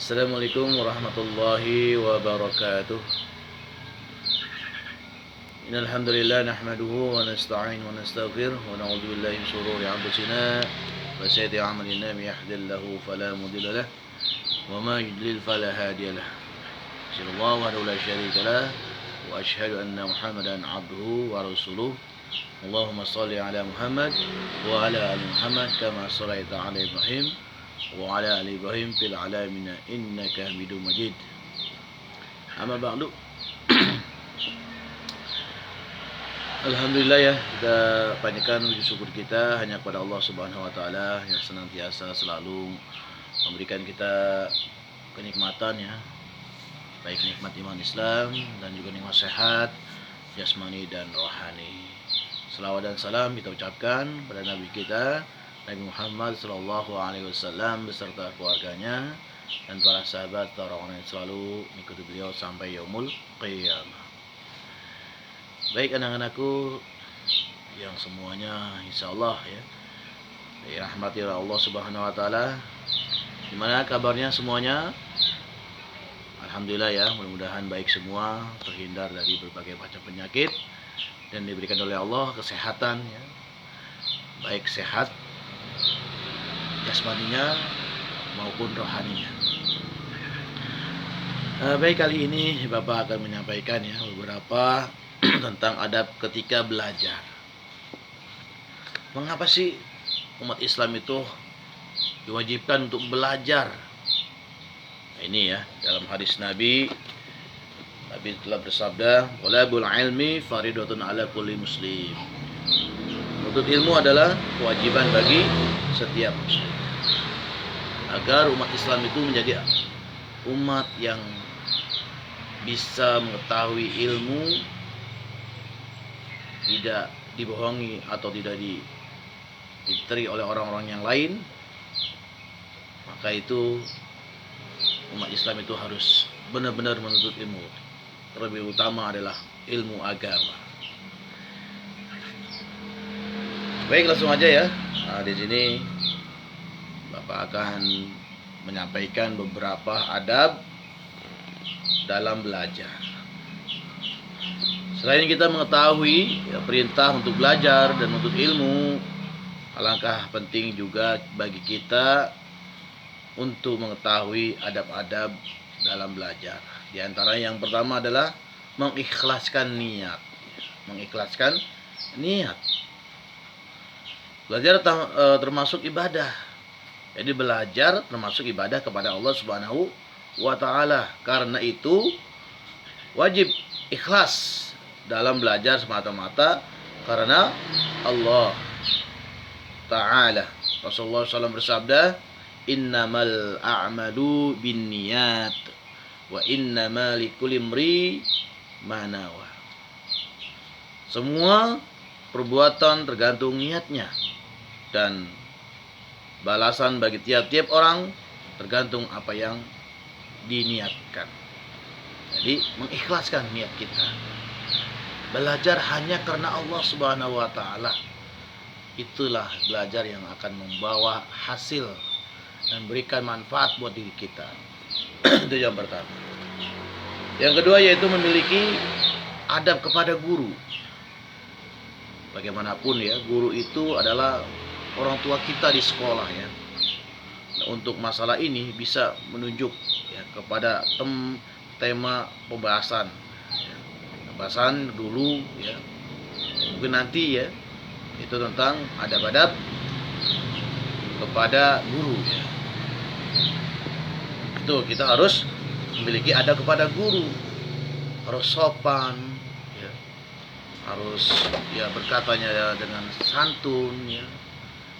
Assalamualaikum warahmatullahi wabarakatuh. Innal hamdalillah nahmaduhu wa nasta'in wa nastaghfir wa na'udzu billahi min shururi anfusina wa sayyiati a'malina may yahdihillahu fala mudilla lahu wa may yudlil fala hadiya lahu. Sallallahu wa la syarika lah wa asyhadu anna Muhammadan 'abduhu wa rasuluh. Allahumma shalli ala Muhammad wa ala ali Muhammad kama shallaita ala Ibrahim wa ala ali Ibrahim fil alamin innaka Hamidum Majid. Amma ba'du. Alhamdulillah ya, kita panjatkan puji syukur kita hanya kepada Allah Subhanahu wa taala yang senantiasa selalu memberikan kita kenikmatan ya, baik nikmat iman Islam dan juga nikmat sehat jasmani dan rohani. Selawat dan salam kita ucapkan pada Nabi kita Nabi Muhammad sallallahu alaihi wasallam beserta keluarganya dan para sahabat dan orang-orang yang selalu mengikuti beliau sampai yaumul qiyamah. Baik anak-anakku yang semuanya insyaallah ya dirahmati oleh Allah Subhanahu wa taala. Gimana kabarnya semuanya? Alhamdulillah ya, mudah-mudahan baik semua, terhindar dari berbagai macam penyakit dan diberikan oleh Allah kesehatan ya. Baik sehat jasmaninya maupun rohaninya. Baik, kali ini Bapak akan menyampaikan ya beberapa tentang adab ketika belajar. Mengapa sih umat Islam itu diwajibkan untuk belajar? Nah, ini ya, dalam hadis Nabi telah bersabda, "Talabul ilmi faridatun ala kulli muslim." Menuntut ilmu adalah kewajiban bagi setiap muslim. Agar umat Islam itu menjadi umat yang bisa mengetahui ilmu, tidak dibohongi atau tidak diteri oleh orang-orang yang lain, maka itu umat Islam itu harus benar-benar menuntut ilmu. Terlebih utama adalah ilmu agama. Baik, langsung aja ya. Nah, di sini Bapak akan menyampaikan beberapa adab dalam belajar. Selain kita mengetahui ya, perintah untuk belajar dan menuntut ilmu, alangkah penting juga bagi kita untuk mengetahui adab-adab dalam belajar. Di antara yang pertama adalah mengikhlaskan niat. Mengikhlaskan niat. Belajar termasuk ibadah. Jadi belajar termasuk ibadah kepada Allah Subhanahu wa taala. Karena itu wajib ikhlas dalam belajar semata-mata karena Allah taala. Rasulullah SAW bersabda, "Innamal a'malu binniyat wa innamal likulli imri ma nawa." Semua perbuatan tergantung niatnya dan balasan bagi tiap-tiap orang tergantung apa yang diniatkan. Jadi mengikhlaskan niat kita. Belajar hanya karena Allah Subhanahu wa taala. Itulah belajar yang akan membawa hasil dan berikan manfaat buat diri kita. Itu yang pertama. Yang kedua yaitu memiliki adab kepada guru. Bagaimanapun ya, guru itu adalah orang tua kita di sekolah ya. Nah, untuk masalah ini bisa menunjuk ya kepada tema pembahasan. Ya. Pembahasan dulu ya. Mungkin nanti ya itu tentang adab-adab kepada guru ya. Itu kita harus memiliki adab kepada guru. Harus sopan ya. Harus ya berkatanya dengan santun ya.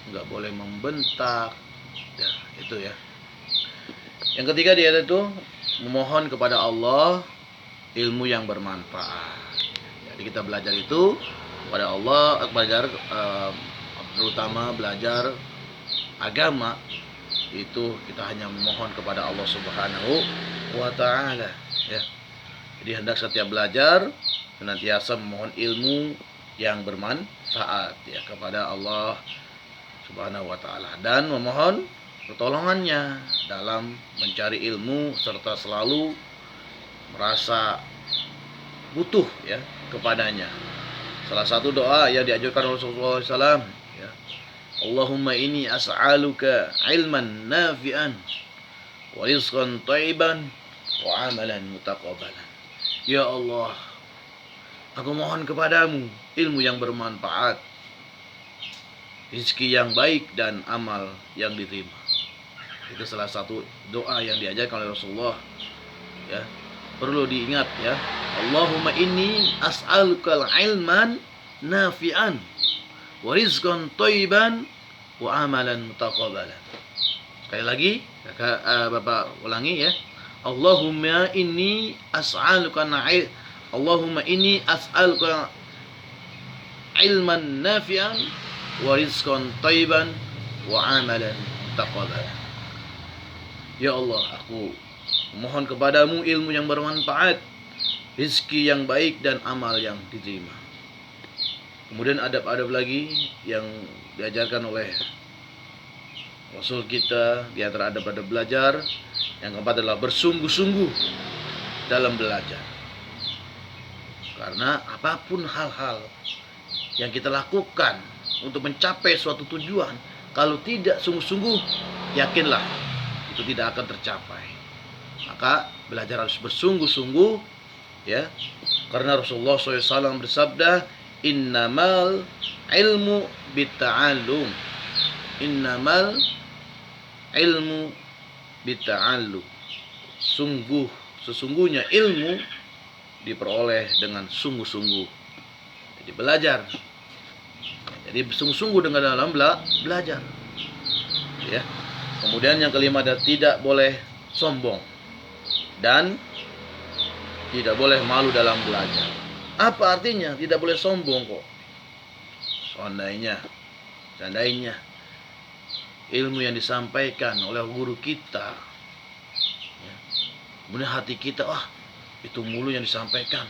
Enggak boleh membentak ya, itu ya. Yang ketiga dia itu memohon kepada Allah ilmu yang bermanfaat. Jadi kita belajar itu kepada Allah, belajar terutama belajar agama itu kita hanya memohon kepada Allah Subhanahu wa taala ya. Jadi hendak setiap belajar senantiasa memohon ilmu yang bermanfaat ya kepada Allah Subhanahu wa taala dan memohon pertolongannya dalam mencari ilmu serta selalu merasa butuh ya kepadanya. Salah satu doa yang diajarkan Rasulullah SAW ya, Allahumma inni as'aluka ilman nafi'an wa rizqan thayyiban wa amalan mutaqabbalan. Ya Allah, aku mohon kepadamu ilmu yang bermanfaat, rezeki yang baik dan amal yang diterima. Itu salah satu doa yang diajarkan oleh Rasulullah ya. Perlu diingat ya. Allahumma inni as'aluka ilman nafi'an wa rizqan thayyiban wa amalan mutaqabbalan. Sekali lagi Bapak ulangi ya. Allahumma inni as'aluka ilman nafi'an wa rizqan thayyiban wa amalan mutaqabbalan. Ya Allah, aku mohon kepadamu ilmu yang bermanfaat, rezeki yang baik dan amal yang diterima. Kemudian adab-adab lagi yang diajarkan oleh Rasul kita di antara adab-adab belajar. Yang keempat adalah bersungguh-sungguh dalam belajar. Karena apapun hal-hal yang kita lakukan untuk mencapai suatu tujuan, kalau tidak sungguh-sungguh, yakinlah itu tidak akan tercapai. Maka belajar harus bersungguh-sungguh ya. Karena Rasulullah SAW bersabda, innamal ilmu bitta'allum. Innamal ilmu bitta'allum. Sesungguhnya ilmu diperoleh dengan sungguh-sungguh. Jadi belajar. Jadi sungguh-sungguh dengan dalam belajar. Ya. Kemudian yang kelima adalah tidak boleh sombong dan tidak boleh malu dalam belajar. Apa artinya tidak boleh sombong kok? Seandainya ilmu yang disampaikan oleh guru kita ya, kemudian hati kita, itu mulu yang disampaikan,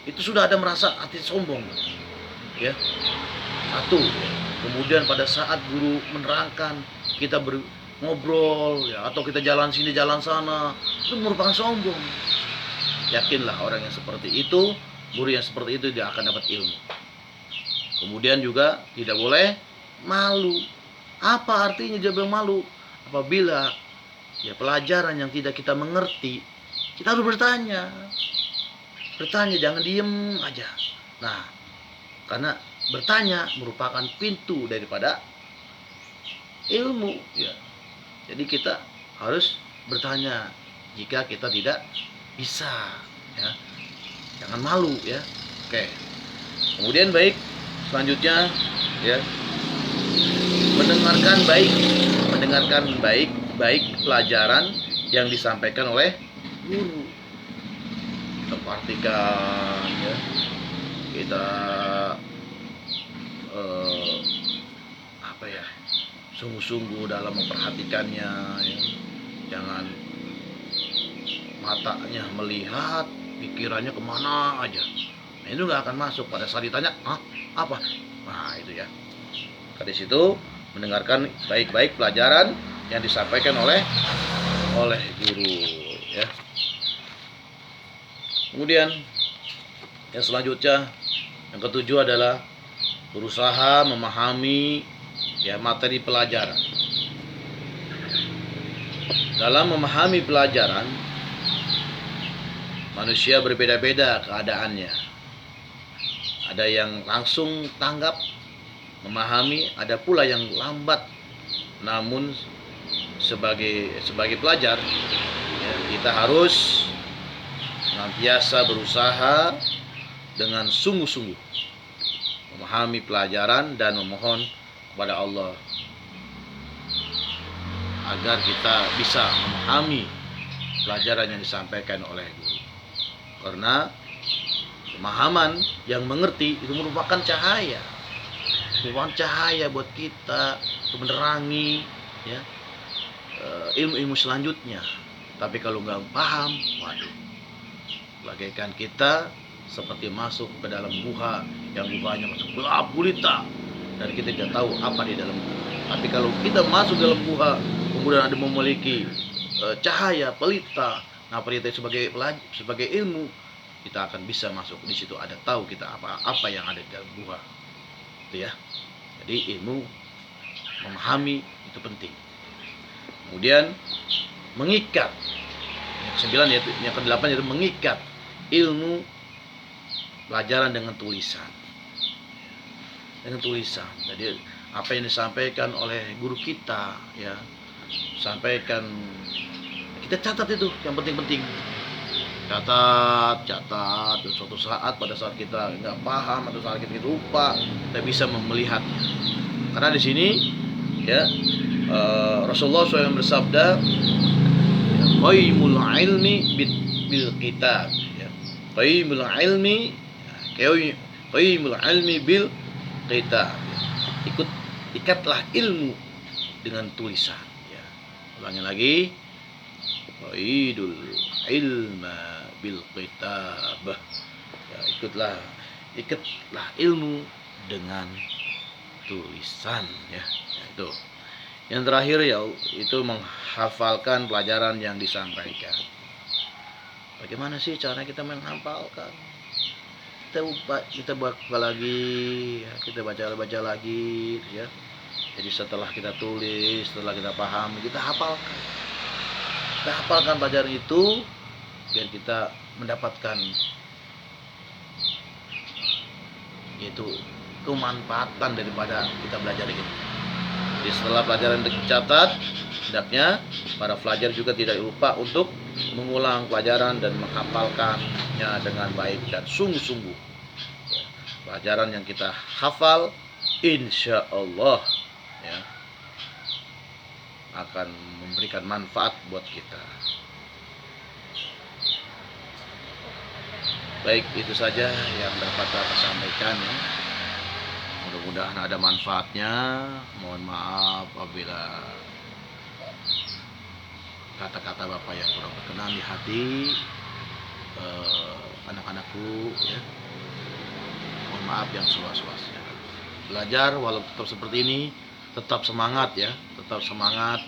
itu sudah ada merasa hati sombong ya. Satu, kemudian pada saat guru menerangkan kita ngobrol ya, atau kita jalan sini jalan sana, itu merupakan sombong. Yakinlah orang yang seperti itu, guru yang seperti itu dia akan dapat ilmu. Kemudian juga tidak boleh malu. Apa artinya dia malu? Apabila ya pelajaran yang tidak kita mengerti, kita harus bertanya. Bertanya, jangan diem aja. Nah, karena bertanya merupakan pintu daripada ilmu ya. Jadi kita harus bertanya jika kita tidak bisa ya. Jangan malu ya. Oke. Kemudian selanjutnya ya, mendengarkan baik pelajaran yang disampaikan oleh guru. Kita perhatikan ya. Kita sungguh-sungguh dalam memperhatikannya ya. Jangan matanya melihat, pikirannya kemana aja. Nah, itu nggak akan masuk. Pada saat ditanya, apa? Nah itu ya. Di situ mendengarkan baik-baik pelajaran yang disampaikan oleh guru ya. Kemudian yang selanjutnya, yang ketujuh adalah berusaha memahami ya materi pelajaran. Dalam memahami pelajaran, manusia berbeda-beda keadaannya. Ada yang langsung tanggap, memahami, ada pula yang lambat. Namun sebagai pelajar ya, kita harus senantiasa berusaha dengan sungguh-sungguh memahami pelajaran dan memohon kepada Allah agar kita bisa memahami pelajaran yang disampaikan oleh guru. Karena pemahaman yang mengerti itu merupakan cahaya. Merupakan cahaya buat kita untuk menerangi ya, ilmu-ilmu selanjutnya. Tapi kalau nggak paham, waduh, bagaikan kita seperti masuk ke dalam guha yang guhanya masuk gelap gulita dan kita tidak tahu apa di dalam. Tapi kalau kita masuk dalam guha kemudian ada memiliki cahaya pelita. Nah, pelita sebagai ilmu, kita akan bisa masuk di situ, ada tahu kita apa yang ada di dalam buah. Itu ya. Jadi ilmu memahami itu penting. Kemudian mengikat. Yang ke-8 yaitu mengikat ilmu pelajaran dengan tulisan. Jadi apa yang disampaikan oleh guru kita, ya, sampaikan, kita catat itu yang penting-penting. Catat. Dan suatu saat pada saat kita nggak paham atau saat kita lupa, kita bisa melihatnya. Karena di sini, ya, Rasulullah SAW bersabda, qaimul ilmi bil kitab, ya. Qaimul ilmi bil kitab. Ikatlah ilmu dengan tulisan, ya. Ulangi lagi, qaidul ilma bil kitab, ya, ikatlah ilmu dengan tulisan, ya. Itu yang terakhir, ya, itu menghafalkan pelajaran yang disampaikan. Bagaimana sih cara kita menghafalkan? Kita baca lagi, ya, kita baca lagi, ya. Jadi setelah kita tulis, setelah kita paham, kita hafalkan pelajaran itu biar kita mendapatkan yaitu kemanfaatan daripada kita belajar ini. Jadi setelah pelajaran dicatat, hendaknya para pelajar juga tidak lupa untuk mengulang pelajaran dan menghafalkannya dengan baik dan sungguh-sungguh. Pelajaran yang kita hafal, insya Allah, ya, akan memberikan manfaat buat kita. Baik, itu saja yang dapat saya sampaikan, ya. Mudah-mudahan ada manfaatnya. Mohon maaf apabila kata-kata Bapak yang kurang berkenan di hati anak-anakku, ya. Mohon maaf yang seluas-luasnya. Belajar walau tetap seperti ini, tetap semangat, ya, tetap semangat,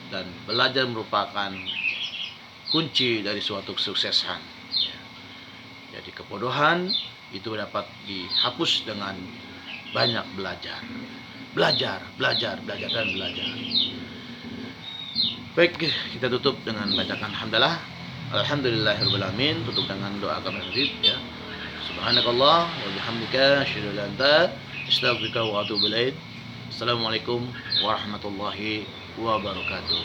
dan belajar merupakan kunci dari suatu kesuksesan, ya. Jadi kebodohan itu dapat dihapus dengan banyak belajar. Belajar. Baik, kita tutup dengan bacakan hamdalah. Alhamdulillahirabbil alamin. Tutup dengan doa kafaratul, ya. Subhanakallah wa bihamdika asyhadu an la ilaha illa anta astaghfiruka wa atubu ilaik. Assalamualaikum warahmatullahi wabarakatuh.